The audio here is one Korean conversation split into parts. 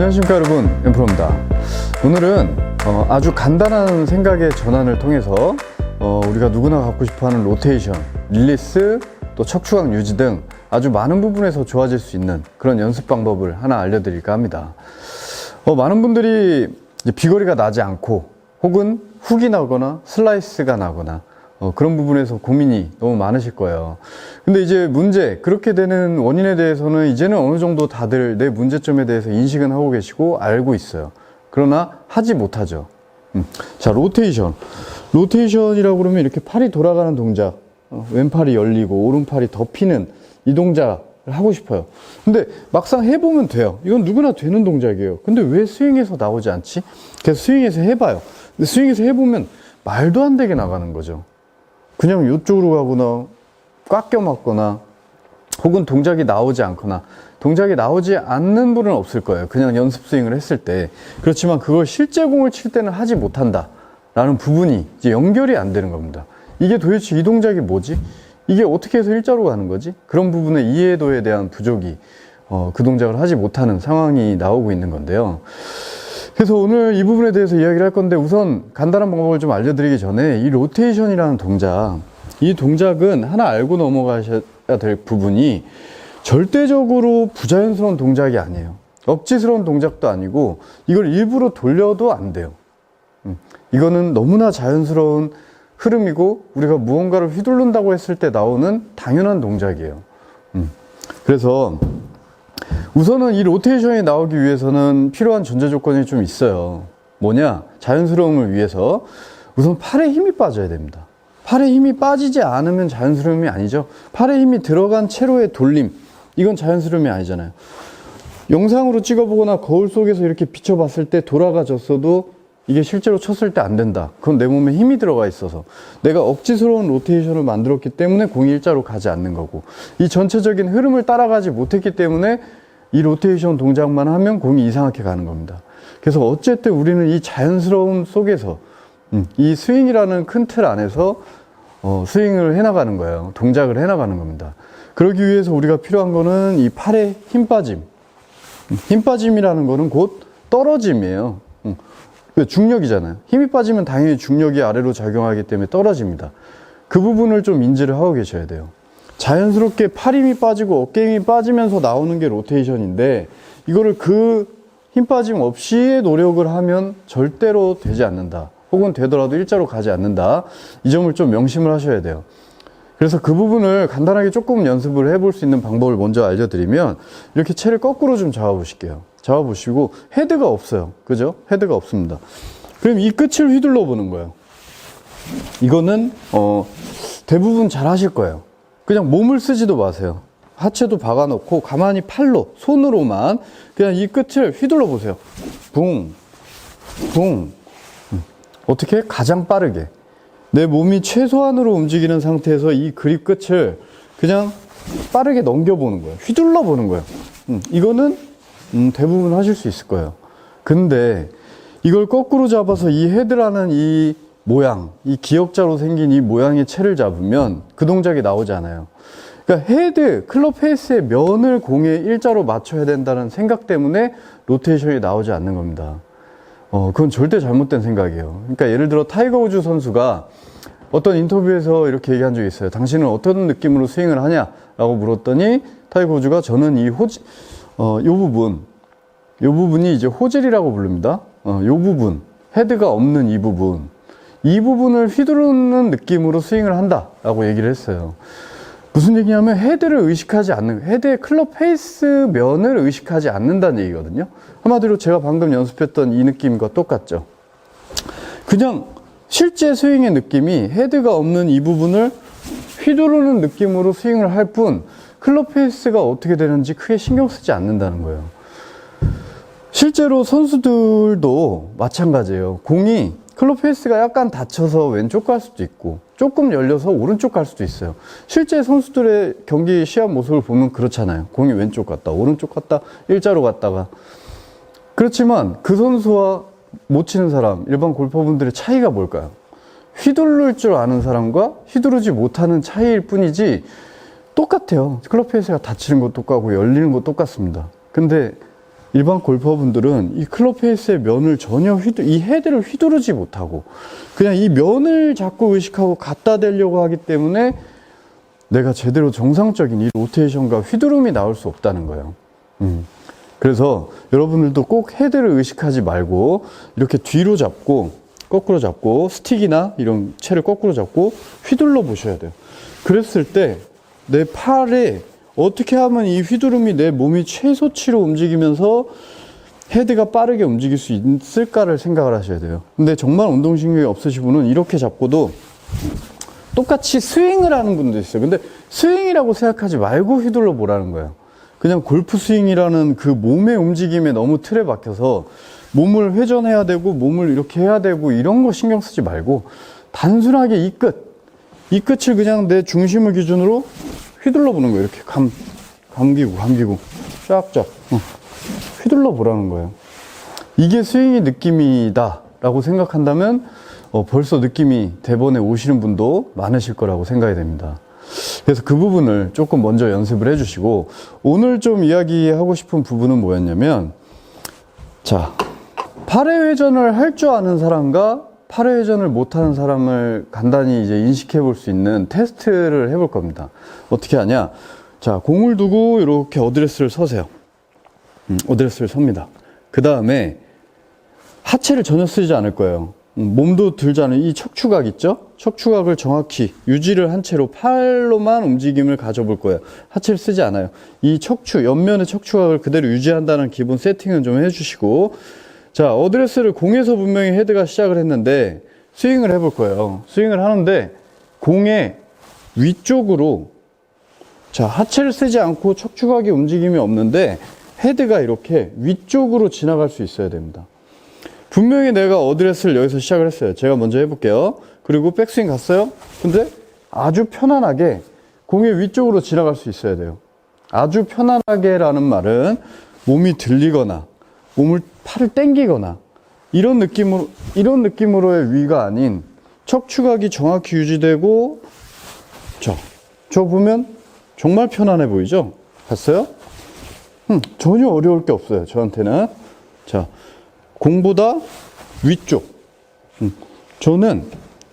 안녕하십니까 여러분, 엠프로입니다. 오늘은 아주 간단한 생각의 전환을 통해서 우리가 누구나 갖고 싶어하는 로테이션, 릴리스, 또 척추각 유지 등 아주 많은 부분에서 좋아질 수 있는 그런 연습 방법을 하나 알려드릴까 합니다. 많은 분들이 이제 비거리가 나지 않고 혹은 훅이 나거나 슬라이스가 나거나 그런 부분에서 고민이 너무 많으실 거예요. 근데 이제 그렇게 되는 원인에 대해서는 이제는 어느 정도 다들 내 문제점에 대해서 인식은 하고 계시고 알고 있어요. 그러나 하지 못하죠. 자, 로테이션이라고 그러면 이렇게 팔이 돌아가는 동작, 왼팔이 열리고 오른팔이 덮이는 이 동작을 하고 싶어요. 근데 막상 해보면 돼요. 이건 누구나 되는 동작이에요. 근데 왜 스윙에서 나오지 않지? 그래서 스윙에서 해봐요. 근데 스윙에서 해보면 말도 안 되게 나가는 거죠. 그냥 이쪽으로 가거나 꽉 껴맞거나 혹은 동작이 나오지 않거나, 동작이 나오지 않는 분은 없을 거예요. 그냥 연습 스윙을 했을 때. 그렇지만 그걸 실제 공을 칠 때는 하지 못한다 라는 부분이 이제 연결이 안 되는 겁니다. 이게 도대체 이 동작이 뭐지? 이게 어떻게 해서 일자로 가는 거지? 그런 부분의 이해도에 대한 부족이 그 동작을 하지 못하는 상황이 나오고 있는 건데요. 그래서 오늘 이 부분에 대해서 이야기를 할 건데, 우선 간단한 방법을 좀 알려드리기 전에 이 로테이션이라는 동작, 이 동작은 하나 알고 넘어가셔야 될 부분이 절대적으로 부자연스러운 동작이 아니에요. 억지스러운 동작도 아니고 이걸 일부러 돌려도 안 돼요. 이거는 너무나 자연스러운 흐름이고 우리가 무언가를 휘두른다고 했을 때 나오는 당연한 동작이에요. 그래서 우선은 이 로테이션이 나오기 위해서는 필요한 전제 조건이 좀 있어요. 뭐냐? 자연스러움을 위해서 우선 팔에 힘이 빠져야 됩니다. 팔에 힘이 빠지지 않으면 자연스러움이 아니죠. 팔에 힘이 들어간 채로의 돌림, 이건 자연스러움이 아니잖아요. 영상으로 찍어보거나 거울 속에서 이렇게 비춰봤을 때 돌아가졌어도 이게 실제로 쳤을 때 안 된다. 그건 내 몸에 힘이 들어가 있어서 내가 억지스러운 로테이션을 만들었기 때문에 공이 일자로 가지 않는 거고, 이 전체적인 흐름을 따라가지 못했기 때문에 이 로테이션 동작만 하면 공이 이상하게 가는 겁니다. 그래서 어쨌든 우리는 이 자연스러움 속에서 이 스윙이라는 큰 틀 안에서 스윙을 해나가는 거예요. 동작을 해나가는 겁니다. 그러기 위해서 우리가 필요한 거는 이 팔의 힘 빠짐. 힘 빠짐이라는 거는 곧 떨어짐이에요. 중력이잖아요. 힘이 빠지면 당연히 중력이 아래로 작용하기 때문에 떨어집니다. 그 부분을 좀 인지를 하고 계셔야 돼요. 자연스럽게 팔 힘이 빠지고 어깨 힘이 빠지면서 나오는 게 로테이션인데, 이거를 그 힘 빠짐 없이의 노력을 하면 절대로 되지 않는다. 혹은 되더라도 일자로 가지 않는다. 이 점을 좀 명심을 하셔야 돼요. 그래서 그 부분을 간단하게 조금 연습을 해볼 수 있는 방법을 먼저 알려드리면, 이렇게 채를 거꾸로 좀 잡아보실게요. 잡아보시고 헤드가 없어요. 그죠? 헤드가 없습니다. 그럼 이 끝을 휘둘러 보는 거예요. 이거는 대부분 잘 하실 거예요. 그냥 몸을 쓰지도 마세요. 하체도 박아놓고 가만히 팔로, 손으로만 그냥 이 끝을 휘둘러 보세요. 붕, 붕. 어떻게? 가장 빠르게. 내 몸이 최소한으로 움직이는 상태에서 이 그립 끝을 그냥 빠르게 넘겨보는 거예요. 휘둘러 보는 거예요. 이거는 대부분 하실 수 있을 거예요. 근데 이걸 거꾸로 잡아서 이 헤드라는 이 모양, 이 기역자로 생긴 이 모양의 채를 잡으면 그 동작이 나오지 않아요. 그러니까 헤드, 클럽 페이스의 면을 공에 일자로 맞춰야 된다는 생각 때문에 로테이션이 나오지 않는 겁니다. 그건 절대 잘못된 생각이에요. 그러니까 예를 들어 타이거 우즈 선수가 어떤 인터뷰에서 이렇게 얘기한 적이 있어요. 당신은 어떤 느낌으로 스윙을 하냐? 라고 물었더니 타이거 우즈가 저는 이 요 부분이 이제 호질이라고 부릅니다. 요 부분, 헤드가 없는 이 부분을 휘두르는 느낌으로 스윙을 한다 라고 얘기를 했어요. 무슨 얘기냐면 헤드를 의식하지 않는, 헤드의 클럽 페이스 면을 의식하지 않는다는 얘기거든요. 한마디로 제가 방금 연습했던 이 느낌과 똑같죠. 그냥 실제 스윙의 느낌이 헤드가 없는 이 부분을 휘두르는 느낌으로 스윙을 할 뿐, 클럽 페이스가 어떻게 되는지 크게 신경 쓰지 않는다는 거예요. 실제로 선수들도 마찬가지예요. 공이 클럽 페이스가 약간 닫혀서 왼쪽 갈 수도 있고 조금 열려서 오른쪽 갈 수도 있어요. 실제 선수들의 경기 시합 모습을 보면 그렇잖아요. 공이 왼쪽 갔다 오른쪽 갔다 일자로 갔다가. 그렇지만 그 선수와 못 치는 사람, 일반 골퍼분들의 차이가 뭘까요? 휘두를 줄 아는 사람과 휘두르지 못하는 차이일 뿐이지 똑같아요. 클럽 페이스가 닫히는 것도 똑같고 열리는 것도 똑같습니다. 근데 일반 골퍼분들은 이 클럽 페이스의 면을 전혀 이 헤드를 휘두르지 못하고 그냥 이 면을 자꾸 의식하고 갖다 대려고 하기 때문에 내가 제대로 정상적인 이 로테이션과 휘두름이 나올 수 없다는 거예요. 그래서 여러분들도 꼭 헤드를 의식하지 말고 이렇게 뒤로 잡고 거꾸로 잡고 스틱이나 이런 채를 거꾸로 잡고 휘둘러 보셔야 돼요. 그랬을 때 내 팔에 어떻게 하면 이 휘두름이 내 몸이 최소치로 움직이면서 헤드가 빠르게 움직일 수 있을까를 생각을 하셔야 돼요. 근데 정말 운동신경이 없으신 분은 이렇게 잡고도 똑같이 스윙을 하는 분도 있어요. 근데 스윙이라고 생각하지 말고 휘둘러 보라는 거예요. 그냥 골프 스윙이라는 그 몸의 움직임에 너무 틀에 박혀서 몸을 회전해야 되고 몸을 이렇게 해야 되고 이런 거 신경 쓰지 말고 단순하게 이 끝을 그냥 내 중심을 기준으로 휘둘러 보는 거예요. 이렇게 감기고 쫙쫙 휘둘러 보라는 거예요. 이게 스윙의 느낌이다 라고 생각한다면 벌써 느낌이 대본에 오시는 분도 많으실 거라고 생각이 됩니다. 그래서 그 부분을 조금 먼저 연습을 해주시고, 오늘 좀 이야기하고 싶은 부분은 뭐였냐면, 자, 8회 회전을 할 줄 아는 사람과 8회 회전을 못하는 사람을 간단히 이제 인식해 볼 수 있는 테스트를 해볼 겁니다. 어떻게 하냐? 자, 공을 두고 이렇게 어드레스를 서세요. 어드레스를 섭니다. 그 다음에 하체를 전혀 쓰지 않을 거예요. 몸도 들지 않은 이 척추각 있죠? 척추각을 정확히 유지를 한 채로 팔로만 움직임을 가져볼 거예요. 하체를 쓰지 않아요. 이 옆면의 척추각을 그대로 유지한다는 기본 세팅은 좀 해주시고, 자, 어드레스를 공에서 분명히 헤드가 시작을 했는데 스윙을 해볼 거예요. 스윙을 하는데 공의 위쪽으로, 자, 하체를 쓰지 않고 척추각의 움직임이 없는데 헤드가 이렇게 위쪽으로 지나갈 수 있어야 됩니다. 분명히 내가 어드레스를 여기서 시작을 했어요. 제가 먼저 해볼게요. 그리고 백스윙 갔어요. 근데 아주 편안하게 공의 위쪽으로 지나갈 수 있어야 돼요. 아주 편안하게라는 말은 몸이 들리거나 팔을 당기거나 이런 느낌으로의 위가 아닌, 척추각이 정확히 유지되고, 저 보면 정말 편안해 보이죠? 봤어요? 전혀 어려울 게 없어요, 저한테는. 자, 공보다 위쪽. 저는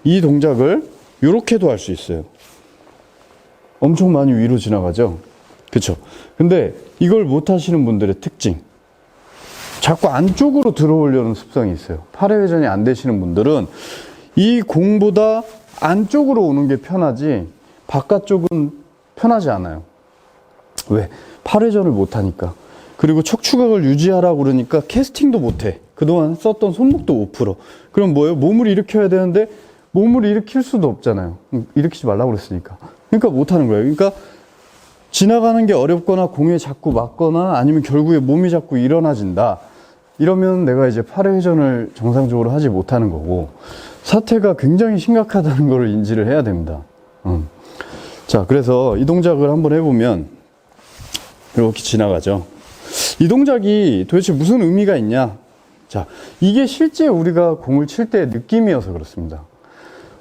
이 동작을 이렇게도 할 수 있어요. 엄청 많이 위로 지나가죠? 그쵸? 근데 이걸 못 하시는 분들의 특징, 자꾸 안쪽으로 들어오려는 습성이 있어요. 8회 회전이 안 되시는 분들은 이 공보다 안쪽으로 오는 게 편하지 바깥쪽은 편하지 않아요. 왜? 8회전을 못 하니까. 그리고 척추각을 유지하라고 그러니까 캐스팅도 못 해. 그동안 썼던 손목도 못 풀어. 그럼 뭐예요? 몸을 일으켜야 되는데 몸을 일으킬 수도 없잖아요. 일으키지 말라고 그랬으니까. 그러니까 못 하는 거예요. 그러니까 지나가는 게 어렵거나 공에 자꾸 맞거나 아니면 결국에 몸이 자꾸 일어나진다. 이러면 내가 이제 8회 회전을 정상적으로 하지 못하는 거고, 사태가 굉장히 심각하다는 걸 인지를 해야 됩니다. 자, 그래서 이 동작을 한번 해보면 이렇게 지나가죠. 이 동작이 도대체 무슨 의미가 있냐? 자, 이게 실제 우리가 공을 칠 때의 느낌이어서 그렇습니다.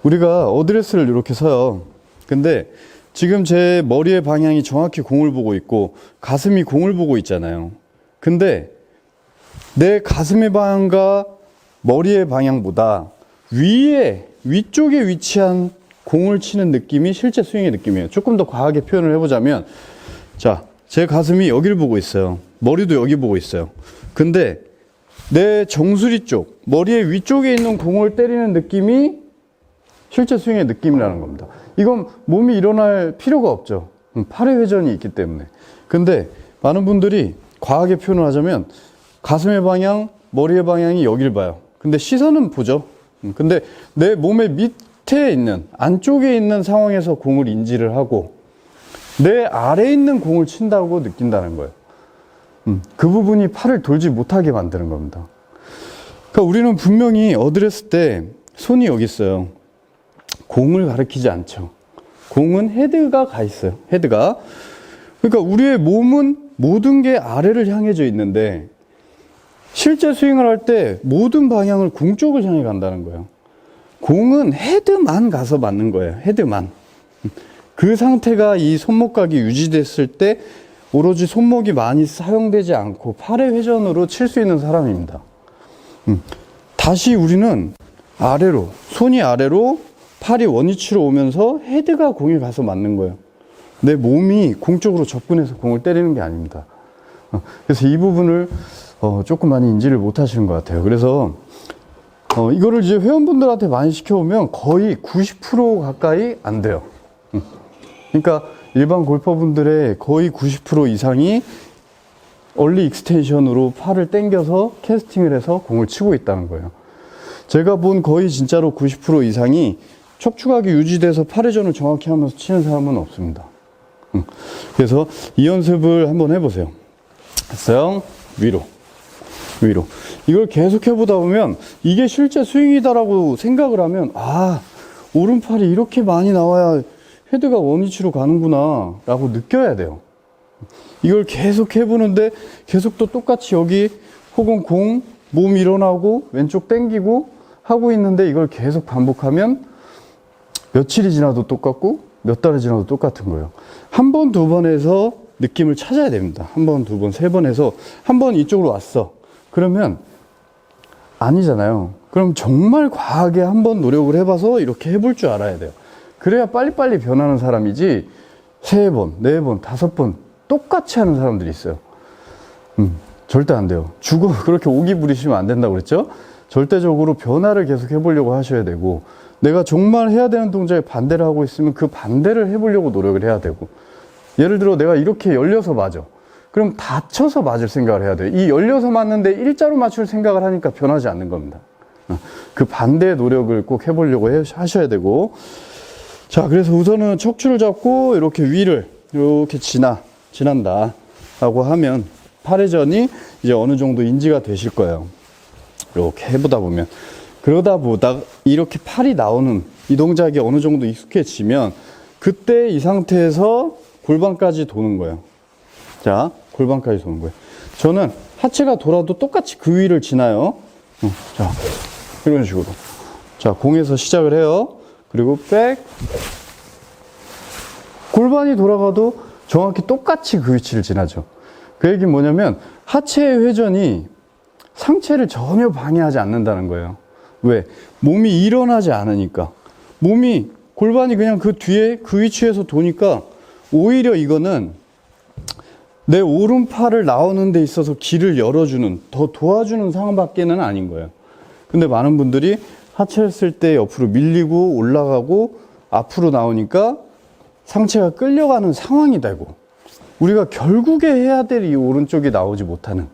우리가 어드레스를 이렇게 서요. 근데 지금 제 머리의 방향이 정확히 공을 보고 있고 가슴이 공을 보고 있잖아요. 근데 내 가슴의 방향과 머리의 방향보다 위쪽에 위치한 공을 치는 느낌이 실제 스윙의 느낌이에요. 조금 더 과하게 표현을 해보자면, 자, 제 가슴이 여기를 보고 있어요. 머리도 여기 보고 있어요. 근데 내 정수리 쪽, 머리의 위쪽에 있는 공을 때리는 느낌이 실제 스윙의 느낌이라는 겁니다. 이건 몸이 일어날 필요가 없죠. 8회 회전이 있기 때문에. 근데 많은 분들이 과하게 표현을 하자면 가슴의 방향, 머리의 방향이 여길 봐요. 근데 시선은 보죠. 근데 내 몸의 밑에 있는, 안쪽에 있는 상황에서 공을 인지를 하고 내 아래에 있는 공을 친다고 느낀다는 거예요. 그 부분이 팔을 돌지 못하게 만드는 겁니다. 그러니까 우리는 분명히 어드레스 때 손이 여기 있어요. 공을 가리키지 않죠. 공은 헤드가 가 있어요. 헤드가. 그러니까 우리의 몸은 모든 게 아래를 향해져 있는데 실제 스윙을 할 때 모든 방향을 공 쪽을 향해 간다는 거예요. 공은 헤드만 가서 맞는 거예요. 헤드만. 그 상태가 이 손목각이 유지됐을 때 오로지 손목이 많이 사용되지 않고 팔의 회전으로 칠 수 있는 사람입니다. 다시 우리는 아래로, 손이 아래로 팔이 원위치로 오면서 헤드가 공에 가서 맞는 거예요. 내 몸이 공 쪽으로 접근해서 공을 때리는 게 아닙니다. 그래서 이 부분을 조금 많이 인지를 못 하시는 것 같아요. 그래서 이거를 이제 회원분들한테 많이 시켜보면 거의 90% 가까이 안 돼요. 그러니까 일반 골퍼분들의 거의 90% 이상이 얼리 익스텐션으로 팔을 당겨서 캐스팅을 해서 공을 치고 있다는 거예요. 제가 본 거의 진짜로 90% 이상이 척추각이 유지돼서 팔회전을 정확히 하면서 치는 사람은 없습니다. 그래서 이 연습을 한번 해보세요. 됐어요? 위로, 위로. 이걸 계속 해보다 보면 이게 실제 스윙이다라고 생각을 하면, 아, 오른팔이 이렇게 많이 나와야 헤드가 원위치로 가는구나 라고 느껴야 돼요. 이걸 계속 해보는데 계속 또 똑같이 여기 혹은 공, 몸 일어나고 왼쪽 당기고 하고 있는데 이걸 계속 반복하면 며칠이 지나도 똑같고 몇 달이 지나도 똑같은 거예요. 한 번, 두 번 해서 느낌을 찾아야 됩니다. 한 번, 두 번, 세 번 해서 한 번 이쪽으로 왔어. 그러면 아니잖아요. 그럼 정말 과하게 한 번 노력을 해봐서 이렇게 해볼 줄 알아야 돼요. 그래야 빨리빨리 변하는 사람이지 세 번, 네 번, 다섯 번 똑같이 하는 사람들이 있어요. 절대 안 돼요. 그렇게 오기 부리시면 안 된다고 그랬죠? 절대적으로 변화를 계속 해보려고 하셔야 되고, 내가 정말 해야 되는 동작에 반대를 하고 있으면 그 반대를 해보려고 노력을 해야 되고, 예를 들어 내가 이렇게 열려서 맞아. 그럼 닫혀서 맞을 생각을 해야 돼요. 이 열려서 맞는데 일자로 맞출 생각을 하니까 변하지 않는 겁니다. 그 반대의 노력을 꼭 해보려고 하셔야 되고, 자, 그래서 우선은 척추를 잡고 이렇게 위를 이렇게 지난다 라고 하면 팔회전이 이제 어느 정도 인지가 되실 거예요. 이렇게 해보다 보면. 그러다 보다 이렇게 팔이 나오는 이 동작이 어느 정도 익숙해지면 그때 이 상태에서 골반까지 도는 거예요. 자, 골반까지 도는 거예요. 저는 하체가 돌아도 똑같이 그 위를 지나요. 자, 이런 식으로. 자, 공에서 시작을 해요. 그리고 백. 골반이 돌아가도 정확히 똑같이 그 위치를 지나죠. 그 얘기는 뭐냐면 하체의 회전이 상체를 전혀 방해하지 않는다는 거예요. 왜? 몸이 일어나지 않으니까. 골반이 그냥 그 뒤에 그 위치에서 도니까 오히려 이거는 내 오른팔을 나오는 데 있어서 길을 열어주는, 더 도와주는 상황밖에는 아닌 거예요. 근데 많은 분들이 하체를 쓸 때 옆으로 밀리고 올라가고 앞으로 나오니까 상체가 끌려가는 상황이 되고, 우리가 결국에 해야 될 이 오른쪽이 나오지 못하는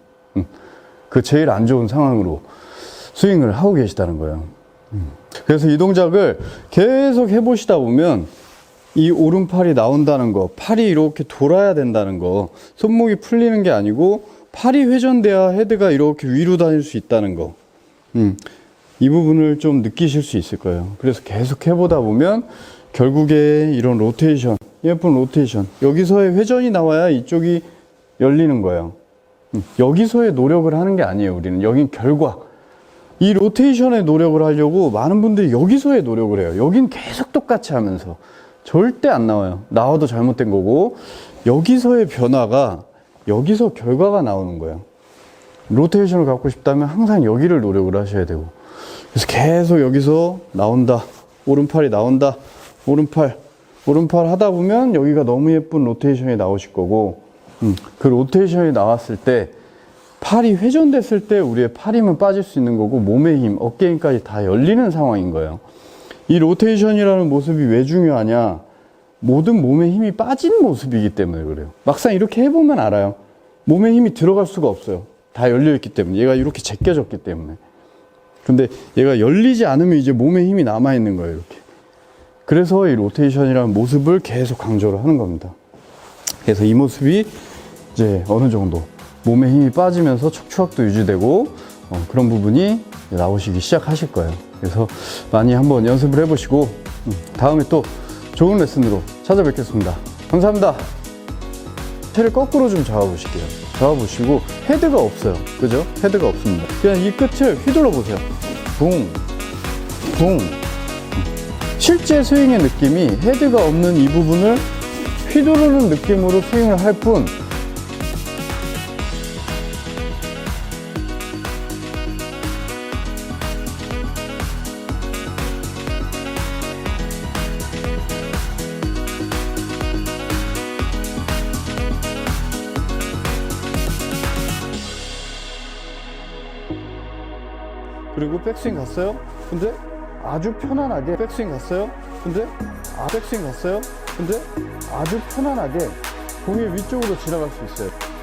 그 제일 안 좋은 상황으로 스윙을 하고 계시다는 거예요. 그래서 이 동작을 계속 해보시다 보면 이 오른팔이 나온다는 거, 팔이 이렇게 돌아야 된다는 거, 손목이 풀리는 게 아니고 팔이 회전돼야 헤드가 이렇게 위로 다닐 수 있다는 거, 이 부분을 좀 느끼실 수 있을 거예요. 그래서 계속 해보다 보면 결국에 이런 로테이션, 예쁜 로테이션, 여기서의 회전이 나와야 이쪽이 열리는 거예요. 여기서의 노력을 하는 게 아니에요. 우리는 여긴 결과, 이 로테이션에 노력을 하려고 많은 분들이 여기서의 노력을 해요. 여긴 계속 똑같이 하면서 절대 안 나와요. 나와도 잘못된 거고, 여기서의 변화가 여기서 결과가 나오는 거예요. 로테이션을 갖고 싶다면 항상 여기를 노력을 하셔야 되고, 그래서 계속 여기서 나온다, 오른팔이 나온다, 오른팔 하다 보면 여기가 너무 예쁜 로테이션이 나오실 거고, 그 로테이션이 나왔을 때 팔이 회전됐을 때 우리의 팔 힘은 빠질 수 있는 거고, 몸의 힘, 어깨 힘까지 다 열리는 상황인 거예요. 이 로테이션이라는 모습이 왜 중요하냐? 모든 몸의 힘이 빠진 모습이기 때문에 그래요. 막상 이렇게 해보면 알아요. 몸의 힘이 들어갈 수가 없어요. 다 열려있기 때문에. 얘가 이렇게 제껴졌기 때문에. 근데 얘가 열리지 않으면 이제 몸의 힘이 남아있는 거예요. 이렇게. 그래서 이 로테이션이라는 모습을 계속 강조를 하는 겁니다. 그래서 이 모습이 이제 어느 정도 몸에 힘이 빠지면서 척추각도 유지되고 그런 부분이 나오시기 시작하실 거예요. 그래서 많이 한번 연습을 해보시고 다음에 또 좋은 레슨으로 찾아뵙겠습니다. 감사합니다. 채를 거꾸로 좀 잡아보실게요. 잡아보시고 헤드가 없어요. 그죠? 헤드가 없습니다. 그냥 이 끝을 휘둘러 보세요. 붕, 붕. 실제 스윙의 느낌이 헤드가 없는 이 부분을 휘두르는 느낌으로 스윙을 할 뿐, 그리고 백스윙 갔어요. 근데 아주 편안하게 백스윙 갔어요. 근데 백스윙 갔어요. 근데 아주 편안하게 공의 위쪽으로 지나갈 수 있어요.